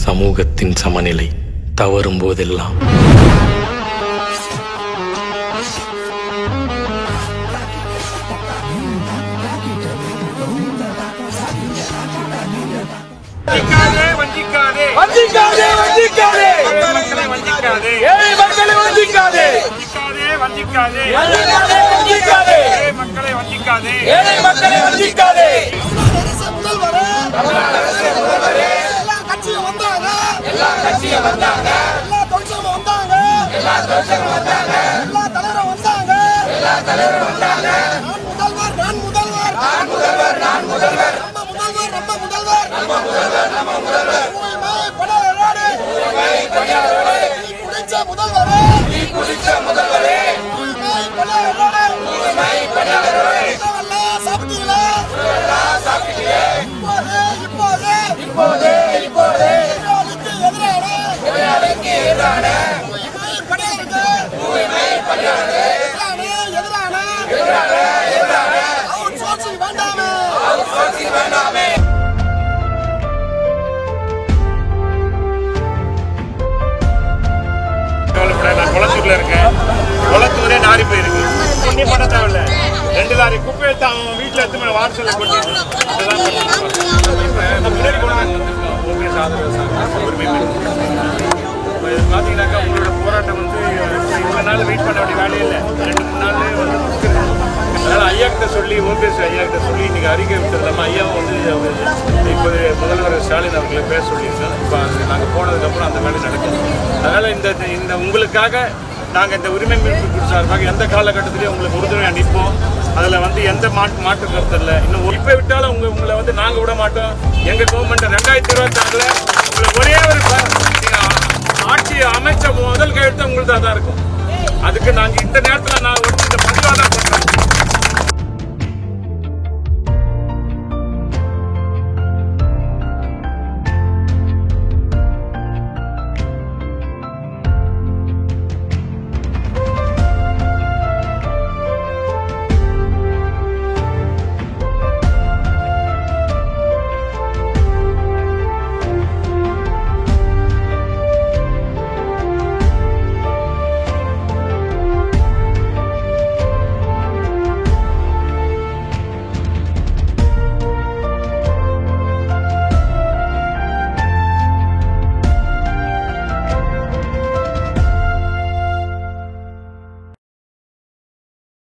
சமூகத்தின் சமநிலை தவறும் போதெல்லாம் குளத்தூரே நாரி போயிருக்கு. ஒன்றும் பண்ண தேவையில்ல. 2 லாரி குப்பை எடுத்து அவன் வீட்டில் எடுத்து வாட்ஸ்அப்ல கொண்டு முன்னாடி போனாங்க. பார்த்தீங்கன்னாக்கா உங்களோட போராட்டம் வந்து இவ்வளோ நாள் வெயிட் பண்ண வேண்டிய வேலையே இல்லை. 2-3 நாள்லேயே வந்து அதனால் ஐயா கிட்ட சொல்லி ஓபிஎஸ் ஐயா கிட்ட சொல்லி இன்றைக்கி அறிக்கை விட்டுருந்தாமல் ஐயாவும் வந்து இப்போ முதல்வர் ஸ்டாலின் அவர்களை பேச சொல்லியிருக்கோம். இப்போ நாங்கள் போனதுக்கப்புறம் அந்த வேலை நடக்கும். அதனால் இந்த உங்களுக்காக நாங்கள் இந்த உரிமை மீட்பு குழு சார்பாக எந்த காலகட்டத்திலையும் உங்களுக்கு உறுதுணையாக நிற்போம். அதில் வந்து எந்த மாற்று கருத்து இல்லை. இன்னும் இப்போ விட்டாலும் உங்களை வந்து நாங்கள் விட மாட்டோம். எங்கள் கவர்மெண்ட் 2026 உங்களை ஒரே ஒரு ஆட்சி அமைச்ச முதல் கையெழுத்து உங்களுக்கு தான் இருக்கும். அதுக்கு நாங்கள் இந்த நேரத்தில் நான்